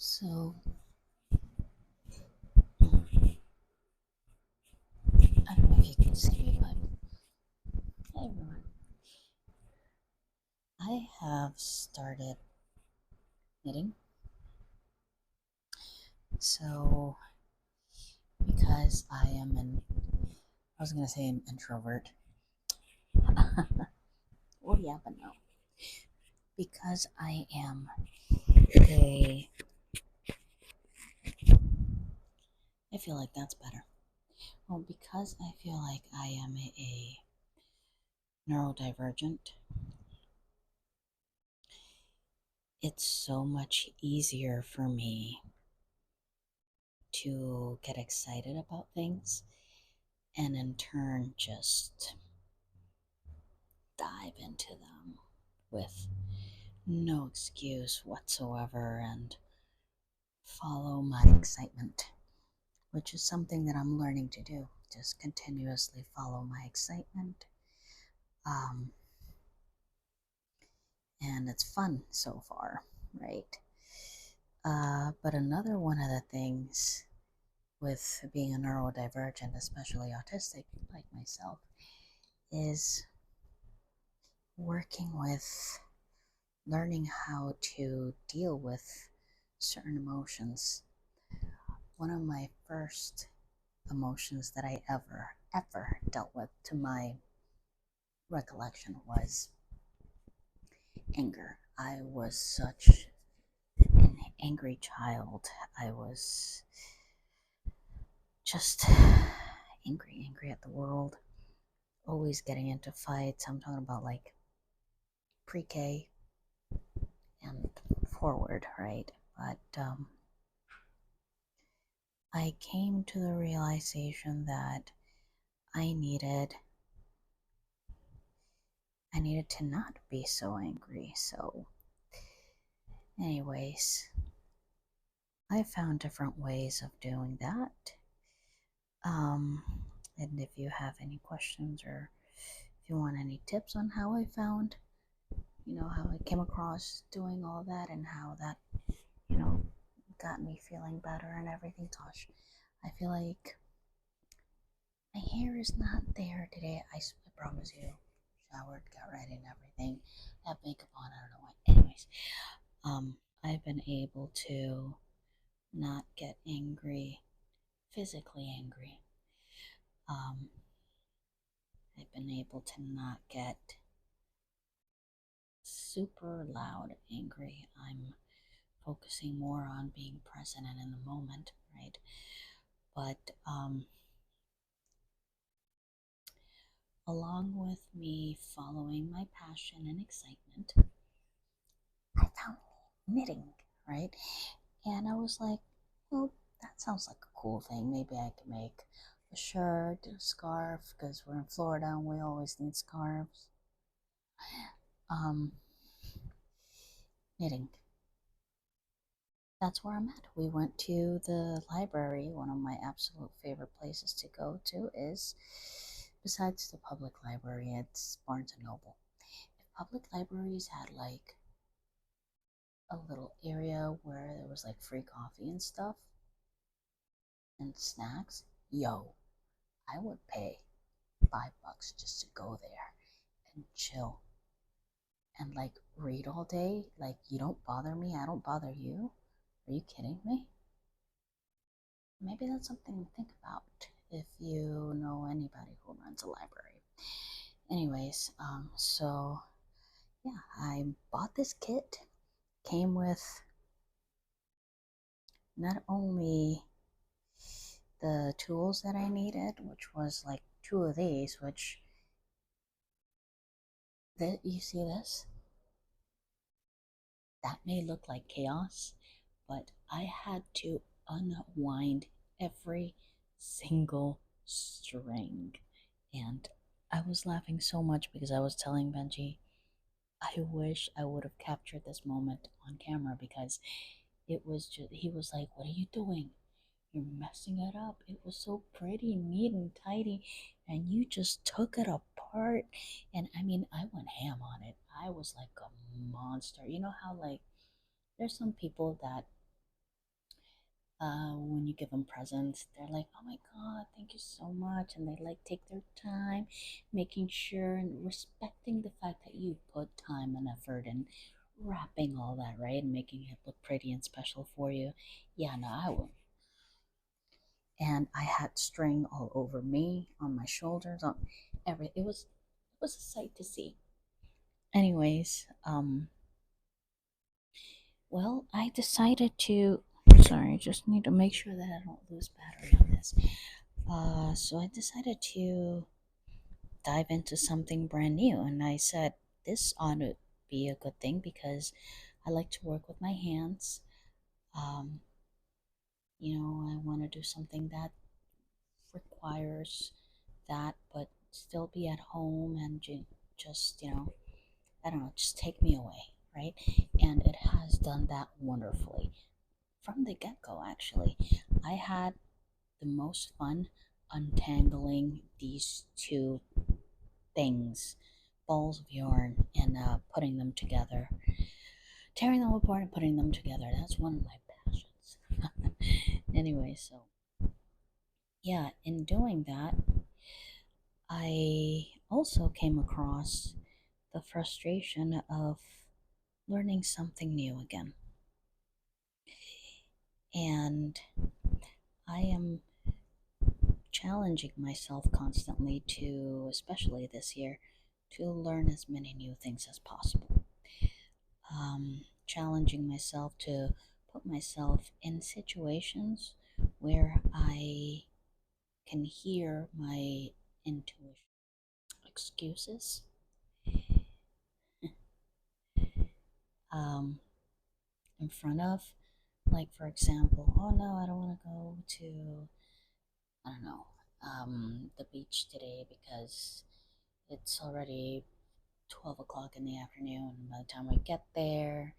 So, I don't know if you can see me, but hey everyone. I have started knitting. So, because I was going to say an introvert. Well, yeah, but no. Because a, I feel like that's better. Well, because I feel like I am a neurodivergent, it's so much easier for me to get excited about things and in turn just dive into them with no excuse whatsoever and follow my excitement, which is something that I'm learning to do. Just continuously follow my excitement. Um, and it's fun so far, right? But another one of the things with being a neurodivergent, especially autistic like myself, is working with learning how to deal with certain emotions. One of my first emotions that I ever dealt with to my recollection was anger. I was such an angry child. I was just angry at the world, always getting into fights. I'm talking about like pre K and forward, right? But I came to the realization that I needed I needed to not be so angry. So, anyways, I found different ways of doing that. Um, and if you have any questions or if you want any tips on how I found, how I came across doing all that and how that, you know, got me feeling better and everything, gosh, I feel like my hair is not there today. I promise you. Showered, got ready and everything. Have makeup on, I don't know why. Anyways, I've been able to not get angry, physically angry. Um, I've been able to not get super loud angry. I'm focusing more on being present and in the moment, right? But along with me following my passion and excitement, I found knitting, right? And I was like, well, that sounds like a cool thing. Maybe I could make a shirt, a scarf, because we're in Florida and we always need scarves. Um, Knitting. That's where I'm at. We went to the library. One of my absolute favorite places to go to is, besides the public library, it's Barnes and Noble. If public libraries had like a little area where there was like free coffee and stuff and snacks, yo, I would pay $5 just to go there and chill and like read all day. Like, you don't bother me, I don't bother you. Are you kidding me? Maybe that's something to think about if you know anybody who runs a library. Anyways, so yeah, I bought this kit. Came with not only the tools that I needed, which was like two of these, which that you see this? That may look like chaos, but I had to unwind every single string. And I was laughing so much because I was telling Benji, I wish I would have captured this moment on camera because it was just, he was like, what are you doing? You're messing it up. It was so pretty, neat, and tidy, and you just took it apart. And I mean, I went ham on it. I was like a monster. You know how, like, there's some people that when you give them presents, they're like, "Oh my God, thank you so much," and they like take their time, making sure and respecting the fact that you put time and effort in wrapping all that, right, and making it look pretty and special for you. Yeah, no, I will. And I had string all over me, on my shoulders, on every. It was a sight to see. Anyways, well, I decided to. Sorry, I just need to make sure that I don't lose battery on this. So I decided to dive into something brand new, and I said this ought to be a good thing because I like to work with my hands. Um, I want to do something that requires that, but still be at home and just, I don't know, just take me away, right? And it has done that wonderfully from the get go, actually. I had the most fun untangling these two things, balls of yarn, and putting them together, tearing them apart and putting them together. That's one of my passions. Anyway, so yeah, in doing that, I also came across the frustration of learning something new again. And I am challenging myself constantly to, especially this year, to learn as many new things as possible. Challenging myself to put myself in situations where I can hear my intuition. Excuses. um, in front of, like, for example, oh no, I don't want to go to, I don't know, the beach today because it's already 12 o'clock in the afternoon. And by the time I get there,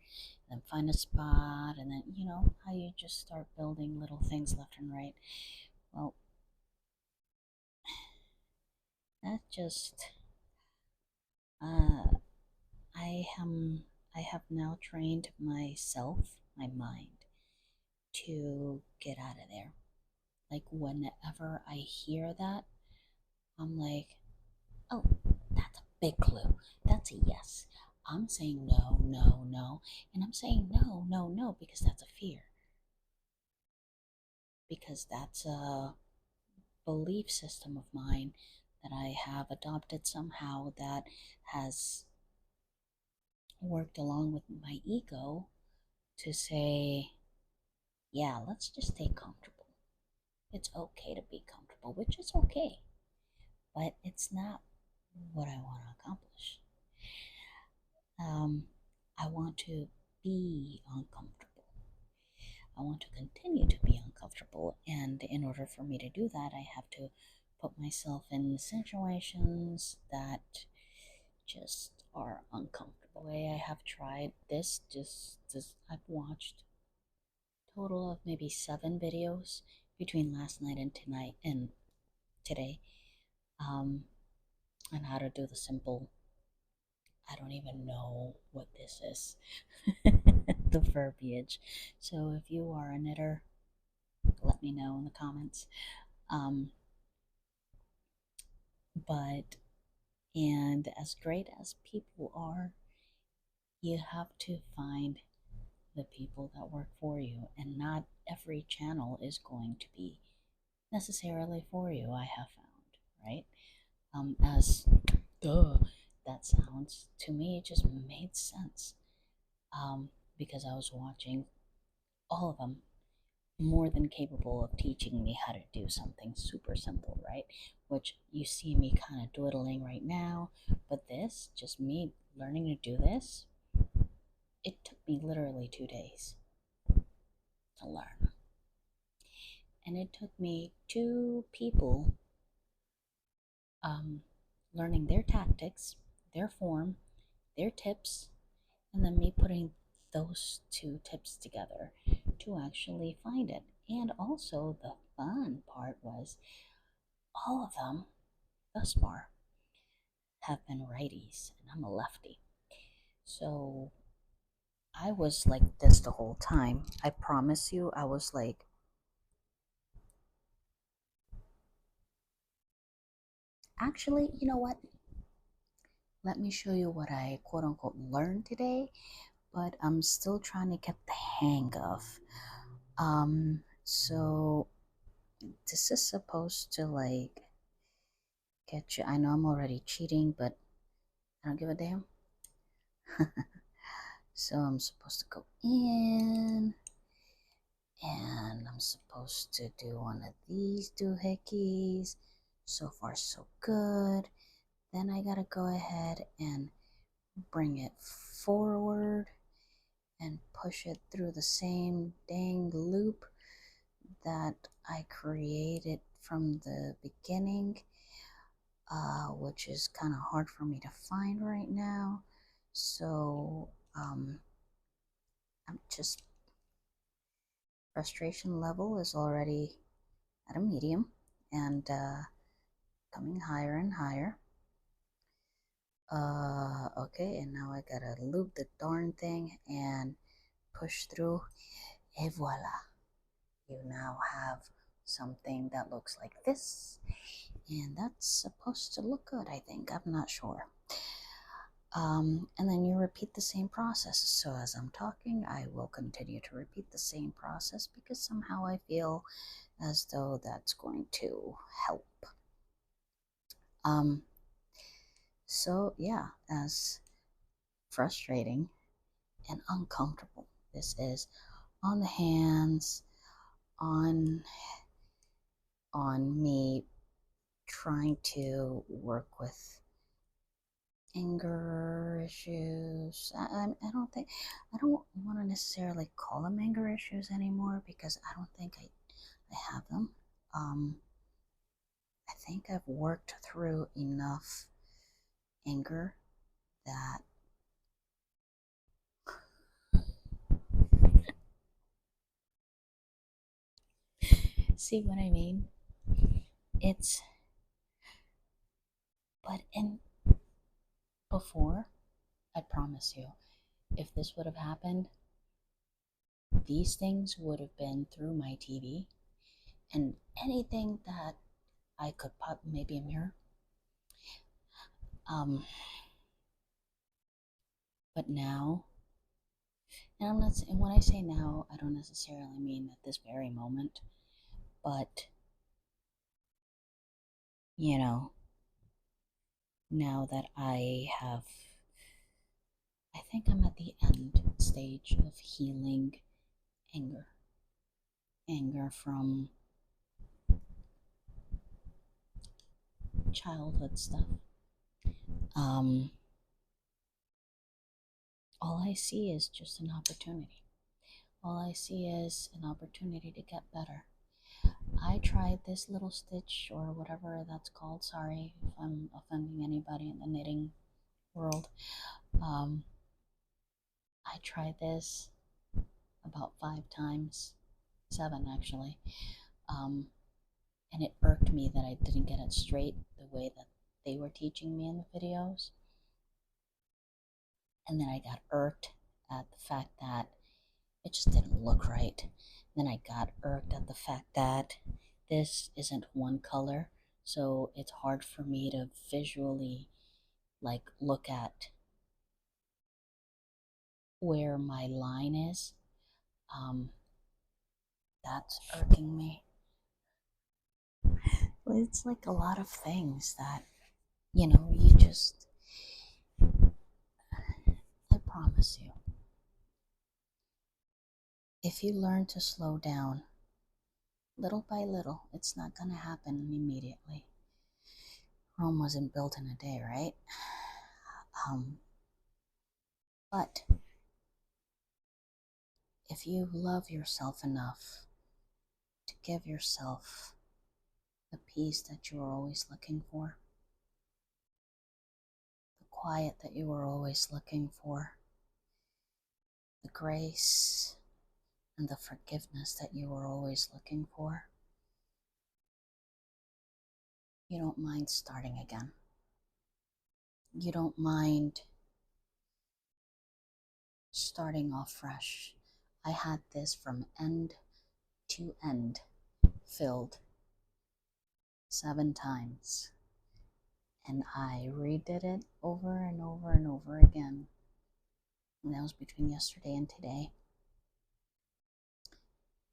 and then find a spot, and then, how you just start building little things left and right. Well, that just, uh, I am, I have now trained myself, my mind, to get out of there. Like, whenever I hear that, I'm like, oh, that's a big clue. That's a yes. I'm saying no, no, no. And I'm saying no, no, no because that's a fear. Because that's a belief system of mine that I have adopted somehow that has worked along with my ego to say, yeah, let's just stay comfortable. It's okay to be comfortable, which is okay, but it's not what I want to accomplish. Um, I want to be uncomfortable. I want to continue to be uncomfortable. And in order for me to do that, I have to put myself in situations that just are uncomfortable. I have tried this I've watched a total of maybe 7 videos between last night and tonight and today, um, on how to do the simple. I don't even know what this is. The verbiage. So if you are a knitter, let me know in the comments. Um, but, and as great as people are, you have to find the people that work for you, and not every channel is going to be necessarily for you, I have found, right? As duh that sounds, to me, it just made sense. Because I was watching all of them more than capable of teaching me how to do something super simple, right? Which you see me kind of dwiddling right now, but this, just me learning to do this, it took me literally 2 days to learn. And it took me two people um, learning their tactics, their form, their tips, and then me putting those two tips together to actually find it. And also, the fun part was all of them thus far have been righties, and I'm a lefty. So I was like this the whole time. I promise you, I was like Actually, you know what? Let me show you what I quote unquote learned today, but I'm still trying to get the hang of. So this is supposed to like get you. I know I'm already cheating, but I don't give a damn. So I'm supposed to go in and I'm supposed to do one of these doohickeys. So far, so good. Then I gotta go ahead and bring it forward and push it through the same dang loop that I created from the beginning, which is kind of hard for me to find right now. So I'm just, frustration level is already at a medium and coming higher and higher. Okay, and now I gotta loop the darn thing and push through, et voila. You now have something that looks like this, and that's supposed to look good, I think. I'm not sure. And then you repeat the same process. So as I'm talking, I will continue to repeat the same process because somehow I feel as though that's going to help. So yeah, as frustrating and uncomfortable this is on the hands, on me trying to work with anger issues. I don't think, I don't want to necessarily call them anger issues anymore because I don't think I have them. I think I've worked through enough anger that see what I mean? It's, but in before, I promise you, if this would have happened, these things would have been through my TV and anything that I could pop, maybe a mirror. Um, but now, and I'm not, and when I say now, I don't necessarily mean at this very moment, but you know, now that I think I'm at the end stage of healing anger. Anger from childhood stuff. Um, all I see is just an opportunity. All I see is an opportunity to get better. I tried this little stitch or whatever that's called. Sorry if I'm offending anybody in the knitting world. I tried this about 5 times, 7 actually, and it irked me that I didn't get it straight the way that they were teaching me in the videos. And then I got irked at the fact that it just didn't look right. Then I got irked at the fact that this isn't one color, so it's hard for me to visually like look at where my line is. That's irking me. It's like a lot of things that, you just, I promise you, if you learn to slow down little by little, it's not going to happen immediately. Rome wasn't built in a day, right? But if you love yourself enough to give yourself the peace that you were always looking for, the quiet that you were always looking for, the grace and the forgiveness that you were always looking for, you don't mind starting again. You don't mind starting off fresh. I had this from end to end filled 7 times. and I redid it over and over and over again. And that was between yesterday and today.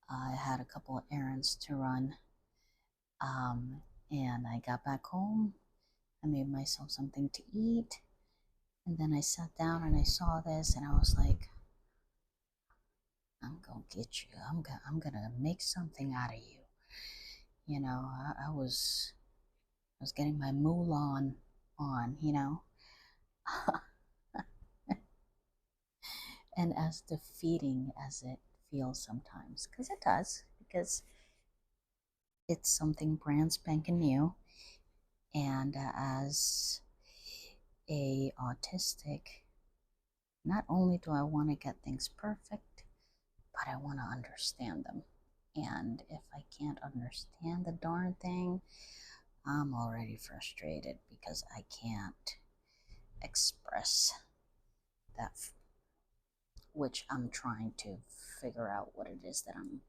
I had a couple of errands to run, and I got back home. I made myself something to eat, and then I sat down and I saw this, and I was like, "I'm gonna get you. I'm gonna make something out of you." You know, I was getting my Mulan on, you know, and as defeating as it feels sometimes, because it does, because it's something brand spanking new, and as a autistic, not only do I want to get things perfect, but I want to understand them. And if I can't understand the darn thing, I'm already frustrated because I can't express that which I'm trying to figure out what it is that I'm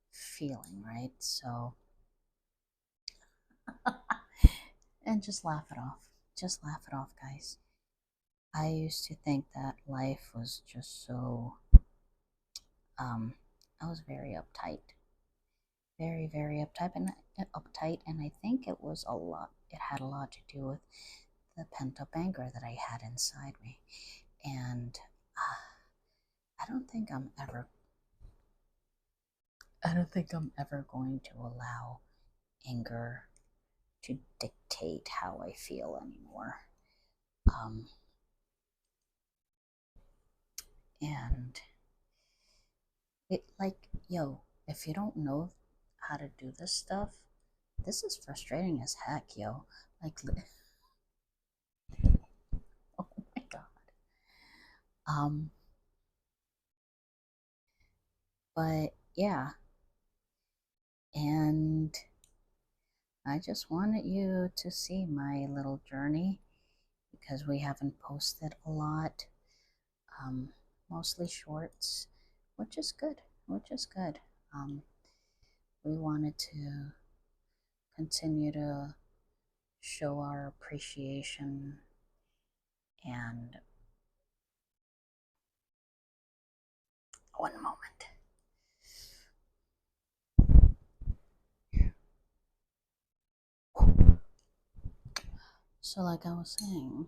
feeling, right? So, and just laugh it off. Just laugh it off, guys. I used to think that life was just so, um, I was very uptight, very uptight, and I think it was a lot. It had a lot to do with the pent up anger that I had inside me, and I don't think I'm ever. I don't think I'm ever going to allow anger to dictate how I feel anymore. Um, and it like, yo, if you don't know how to do this stuff, this is frustrating as heck, yo. Like, oh my god. Um, but yeah, and I just wanted you to see my little journey because we haven't posted a lot, um, mostly shorts, which is good, which is good. Um, we wanted to continue to show our appreciation and one moment. So, like I was saying,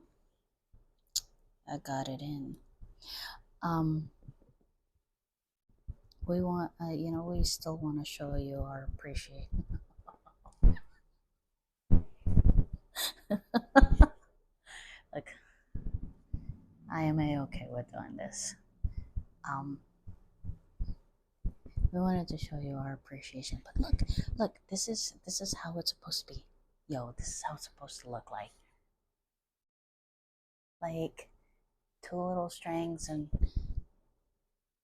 I got it in. Um, we want, we still want to show you our appreciation. Like, I am okay with doing this. Um, we wanted to show you our appreciation, but look, this is how it's supposed to be. Yo, this is how it's supposed to look like. Like two little strings, and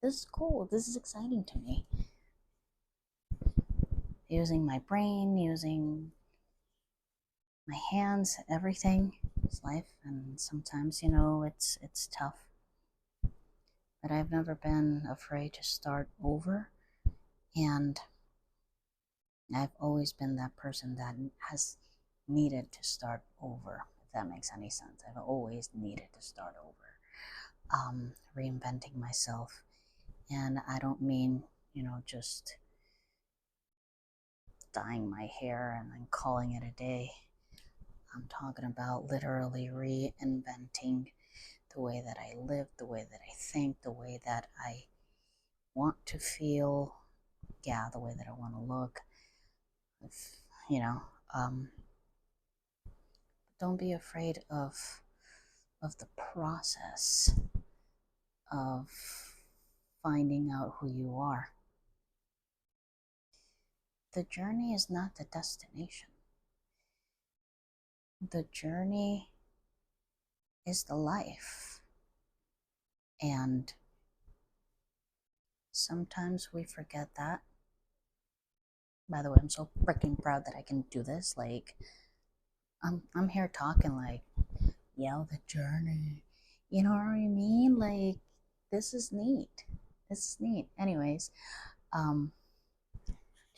this is cool. This is exciting to me. Using my brain, using my hands, everything. It's life, and sometimes it's tough. But I've never been afraid to start over, and I've always been that person that has needed to start over. If that makes any sense, I've always needed to start over, reinventing myself, and I don't mean just dyeing my hair and then calling it a day. I'm talking about literally reinventing the way that I live, the way that I think, the way that I want to feel, yeah, the way that I want to look. If, you know, um, don't be afraid of the process of finding out who you are. The journey is not the destination. The journey is the life. And sometimes we forget that. By the way, I'm so freaking proud that I can do this. Like, I'm here talking like, yeah, the journey. You know what I mean? Like, this is neat. This is neat. Anyways, um,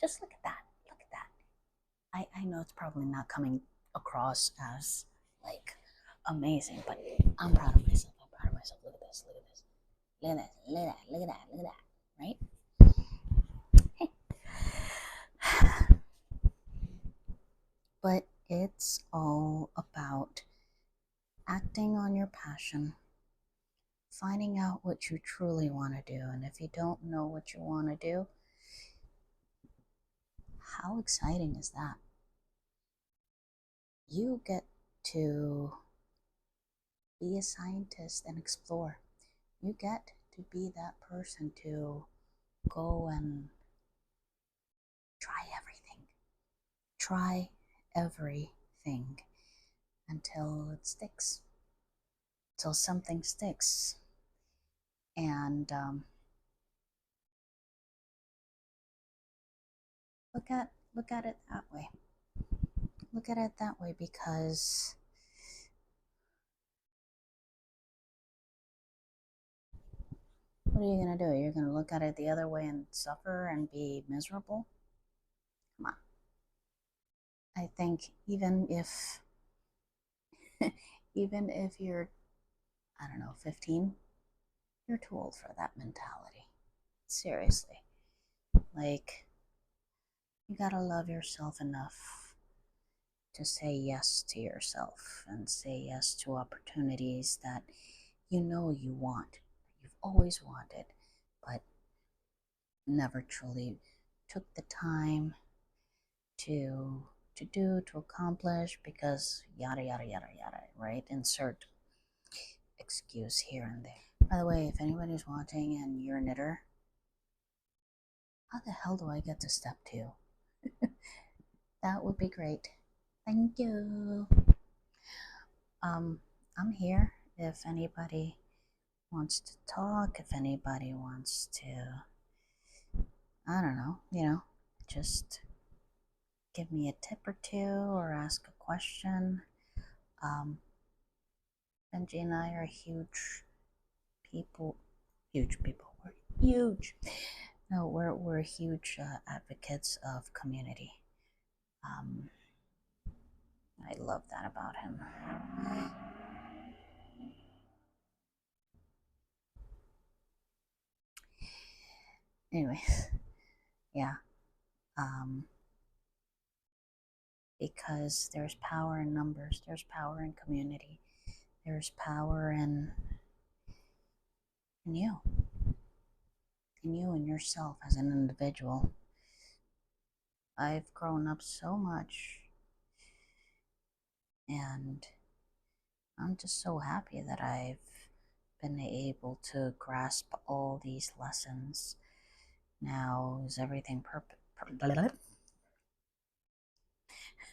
just look at that. Look at that. I know it's probably not coming across as like amazing. But I'm proud of myself. I'm proud of myself. Look at this. Look at this. Look at this. Look at that. Look at that. Look at that. Right? But it's all about acting on your passion, finding out what you truly want to do. And if you don't know what you want to do, how exciting is that? You get to be a scientist and explore. You get to be that person to go and try everything. Try everything until it sticks, until something sticks. And look at it that way. Look at it that way, because what are you gonna do? You're gonna look at it the other way and suffer and be miserable? Come on. I think even if you're, I don't know, 15, you're too old for that mentality. Seriously. Like, you gotta love yourself enough to say yes to yourself and say yes to opportunities that you know you want, you've always wanted, but never truly took the time to to accomplish, because yada yada yada yada, right? Insert excuse here and there. By the way, if anybody's watching and you're a knitter, how the hell do I get to step 2? That would be great. Thank you. I'm here if anybody wants to talk, if anybody wants to, I don't know, just give me a tip or two or ask a question. Benji and I are people, huge people. We're huge. No, we're huge advocates of community. I love that about him. Anyways, yeah. Because there's power in numbers, there's power in community, there's power in you, in yourself as an individual. I've grown up so much, and I'm just so happy that I've been able to grasp all these lessons. Now, is everything perfect?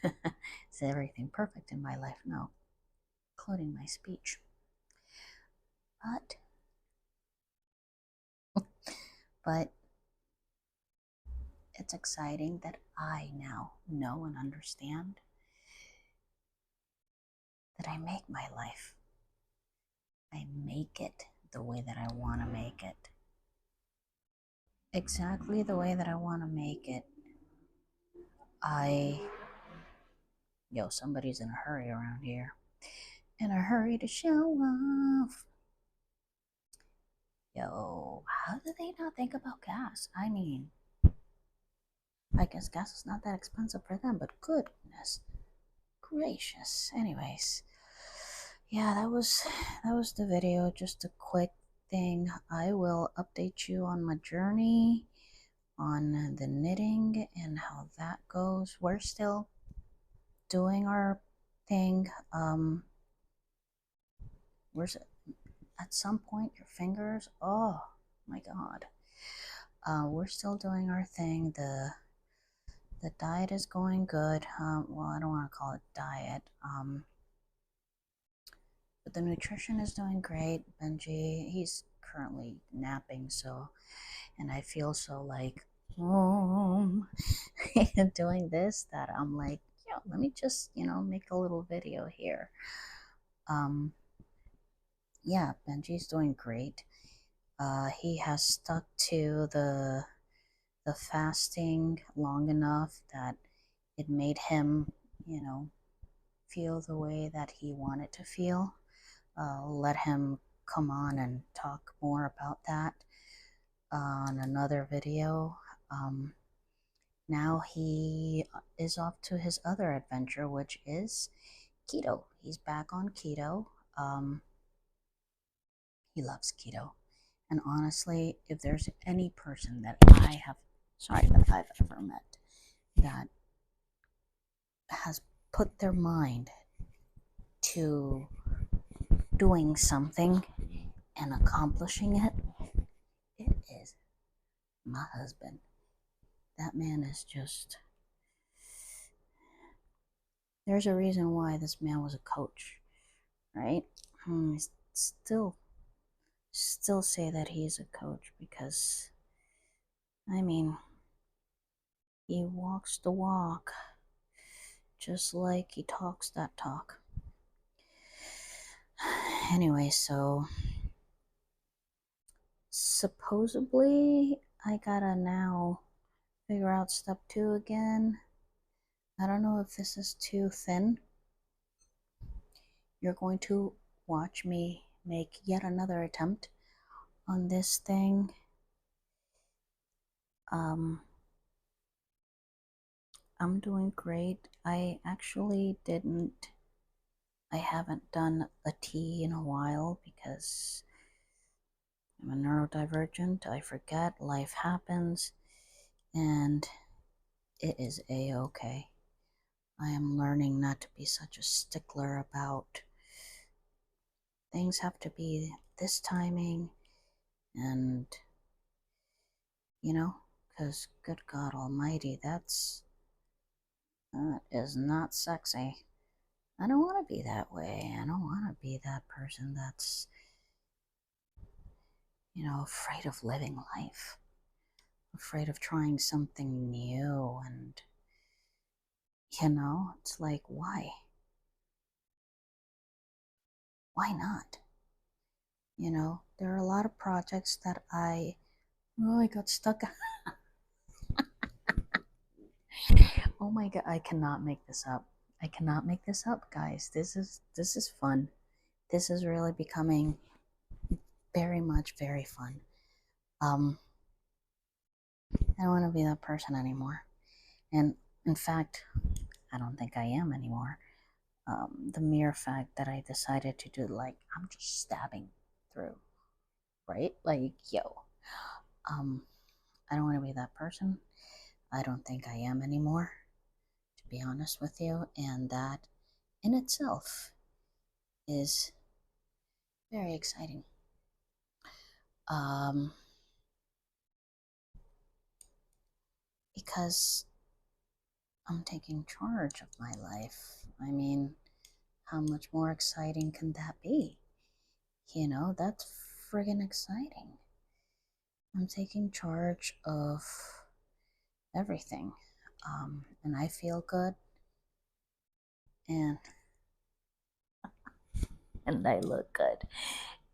Is everything perfect in my life? No, including my speech. But it's exciting that I now know and understand that I make my life. I make it the way that I want to make it. Exactly the way that I want to make it. Somebody's in a hurry around here. In a hurry to show off. How do they not think about gas? I mean, I guess gas is not that expensive for them, but goodness gracious. Anyways, yeah, that was the video. Just a quick thing. I will update you on my journey on the knitting and how that goes. We're still doing our thing. Where's it? At some point, your fingers. Oh my god. We're still doing our thing. The diet is going good. Well, I don't want to call it diet. But the nutrition is doing great. Benji, he's currently napping, and I feel so like doing this that I'm like, let me just, make a little video here. Yeah, Benji's doing great. He has stuck to the fasting long enough that it made him, feel the way that he wanted to feel. Let him come on and talk more about that on another video. Now he is off to his other adventure, which is keto. He's back on keto. He loves keto. And honestly, if there's any person that I've ever met that has put their mind to doing something and accomplishing it, it is my husband. That man is just, there's a reason why this man was a coach, right? I still say that he's a coach because, I mean, he walks the walk just like he talks that talk. Anyway, so supposedly I gotta now figure out step 2 again. I don't know if this is too thin. You're going to watch me make yet another attempt on this thing. I'm doing great. I haven't done a T in a while because I'm a neurodivergent. I forget, life happens, and it is a-okay. I am learning not to be such a stickler about things have to be this timing, and because good God Almighty, that is not sexy. I don't want to be that way. I don't want to be that person that's, afraid of living life, afraid of trying something new. And, it's like, why? Why not? There are a lot of projects that I got stuck. Oh my God, I cannot make this up. I cannot make this up, guys. This is fun. This is really becoming very much very fun. I don't want to be that person anymore. And in fact, I don't think I am anymore. The mere fact that I decided to do, like, I'm just stabbing through, right? Like, yo, I don't want to be that person. I don't think I am anymore, to be honest with you. And that in itself is very exciting. Because I'm taking charge of my life. I mean, how much more exciting can that be? That's friggin' exciting. I'm taking charge of everything. And I feel good. And I look good.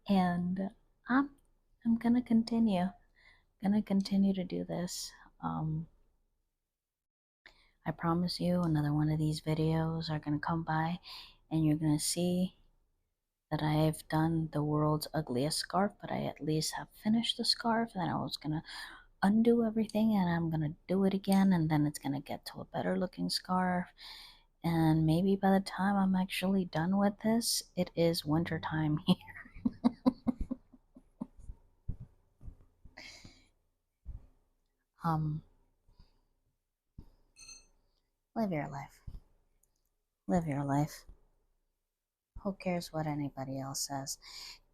And I'm gonna continue. To do this. I promise you another one of these videos are gonna come by and you're gonna see that I've done the world's ugliest scarf, but I at least have finished the scarf. And I was gonna undo everything and I'm gonna do it again, and then it's gonna get to a better looking scarf. And maybe by the time I'm actually done with this, it is winter time here. Live your life. Live your life. Who cares what anybody else says?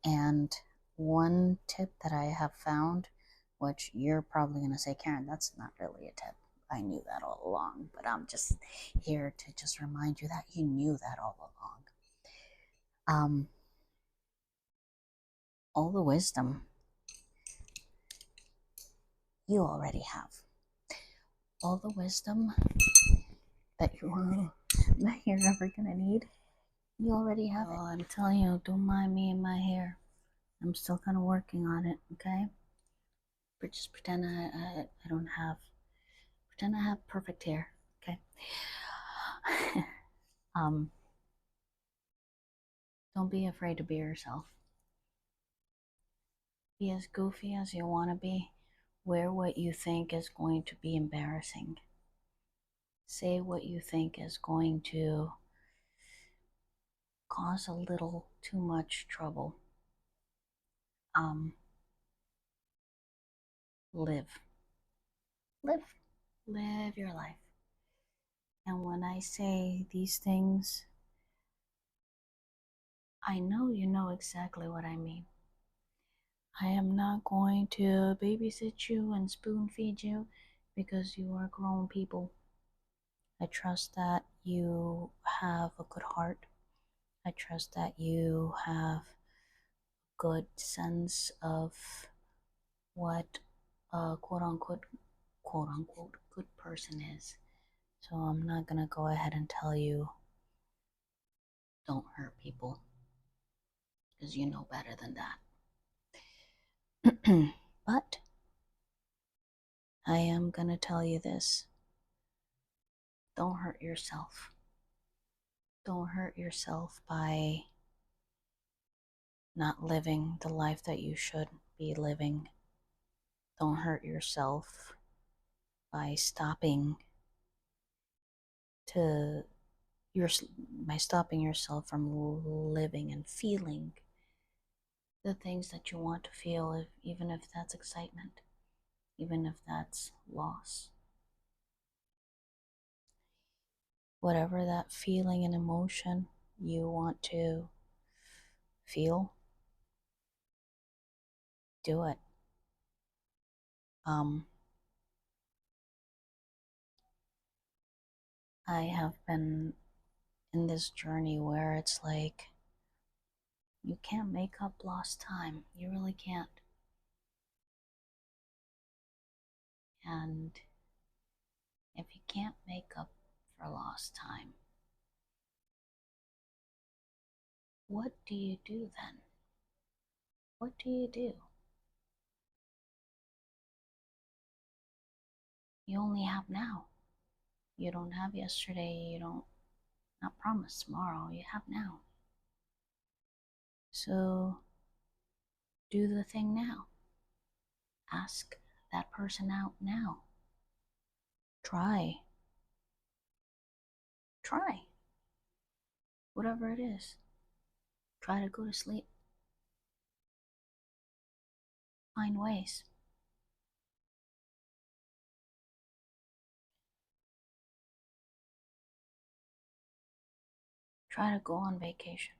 And one tip that I have found, which you're probably going to say, Karen, that's not really a tip. I knew that all along, but I'm just here to just remind you that you knew that all along. All the wisdom you already have. All the wisdom that you're ever gonna need, you already have it. I'm telling you, don't mind me and my hair. I'm still kind of working on it, okay? But just pretend I don't have, pretend I have perfect hair, okay? Don't be afraid to be yourself. Be as goofy as you want to be. Wear what you think is going to be embarrassing. Say what you think is going to cause a little too much trouble. Um, live. Live. Live your life. And when I say these things, I know you know exactly what I mean. I am not going to babysit you and spoon feed you because you are grown people. I trust that you have a good heart. I trust that you have good sense of what a quote unquote good person is. So I'm not gonna go ahead and tell you don't hurt people because you know better than that. But I am gonna tell you this. Don't hurt yourself. Don't hurt yourself by not living the life that you should be living. Don't hurt yourself by stopping to your by stopping yourself from living and feeling the things that you want to feel, even if that's excitement, even if that's loss. Whatever that feeling and emotion you want to feel, do it. Um, I have been in this journey where it's like you can't make up lost time. You really can't. And if you can't make up for lost time, what do you do then? What do you do? You only have now. You don't have yesterday. You don't not promise tomorrow. You have now. So do the thing now. Ask that person out now. Try. Try. Whatever it is. Try to go to sleep. Find ways. Try to go on vacation.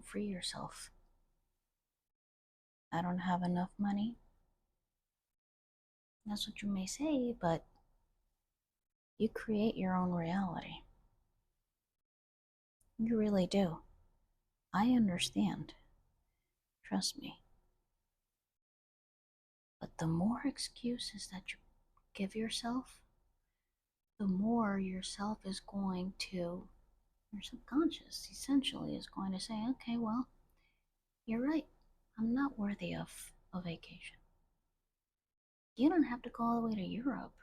Free yourself. I don't have enough money. That's what you may say, but you create your own reality. You really do. I understand. Trust me. But the more excuses that you give yourself, the more yourself is going to, your subconscious essentially is going to say, okay, well, you're right. I'm not worthy of a vacation. You don't have to go all the way to Europe.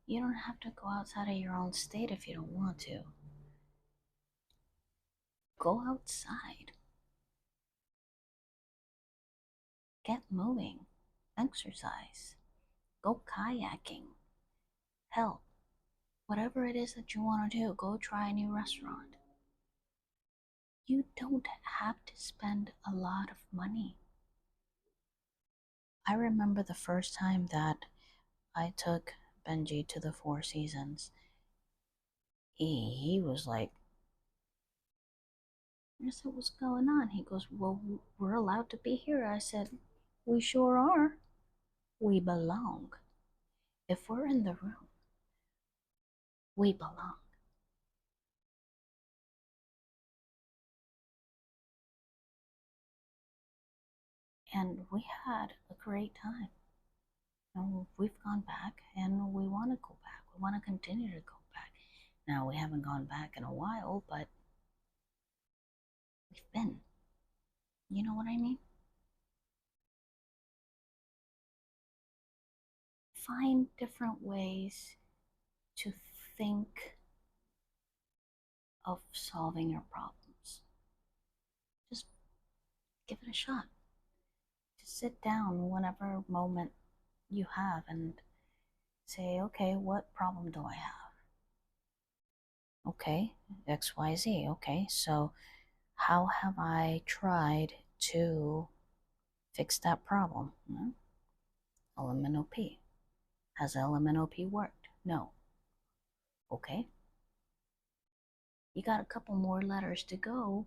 You don't have to go outside of your own state if you don't want to. Go outside. Get moving. Exercise. Go kayaking. Hell, whatever it is that you want to do, go try a new restaurant. You don't have to spend a lot of money. I remember the first time that I took Benji to the Four Seasons. He was like, I said, what's going on? He goes, well, we're allowed to be here. I said, we sure are. We belong. If we're in the room, we belong. And we had a great time. And we've gone back and we want to go back. We want to continue to go back. Now, we haven't gone back in a while, but we've been. You know what I mean? Find different ways to think of solving your problems. give it a shot. Just sit down whenever moment you have and say, okay, what problem do I have? Okay, XYZ. Okay, so how have I tried to fix that problem? LMNOP. Has LMNOP worked? No. Okay. You got a couple more letters to go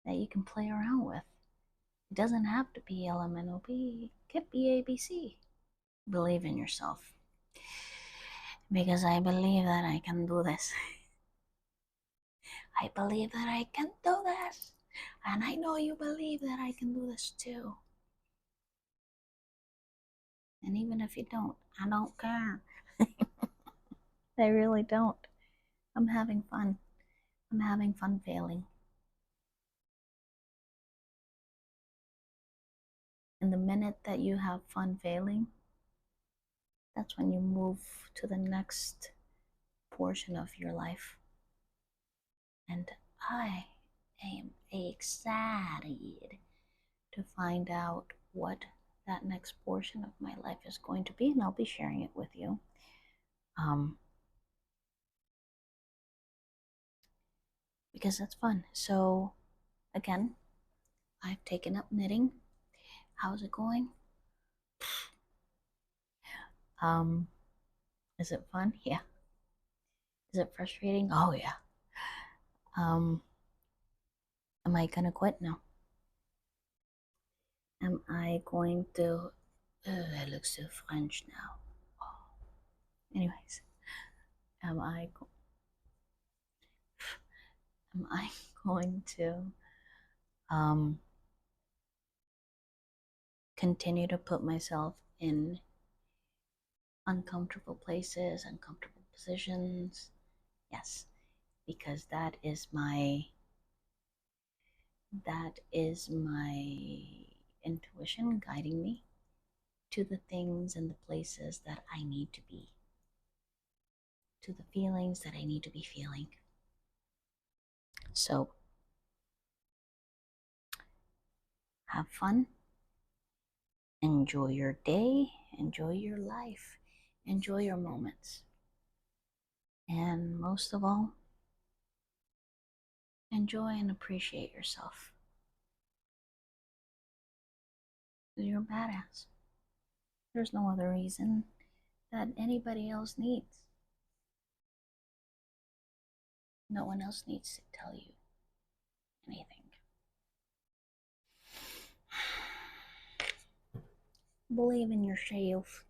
that you can play around with. It doesn't have to be LMNOP, it could be ABC. Believe in yourself. Because I believe that I can do this. I believe that I can do this. And I know you believe that I can do this too. And even if you don't, I don't care. I really don't. I'm having fun. I'm having fun failing. And the minute that you have fun failing, that's when you move to the next portion of your life. And I am excited to find out what that next portion of my life is going to be, and I'll be sharing it with you. Because that's fun. So, again, I've taken up knitting. How's it going? Is it fun? Yeah. Is it frustrating? Oh yeah. Um, am I gonna quit? No. Am I going to? I look so French now. Oh. Anyways, am I? Am I going to um continue to put myself in uncomfortable places, uncomfortable positions? Yes, because that is my intuition guiding me to the things and the places that I need to be, to the feelings that I need to be feeling. So have fun, enjoy your day, enjoy your life, enjoy your moments. And most of all, enjoy and appreciate yourself. You're a badass. There's no other reason that anybody else needs. No one else needs to tell you anything. Believe in yourself.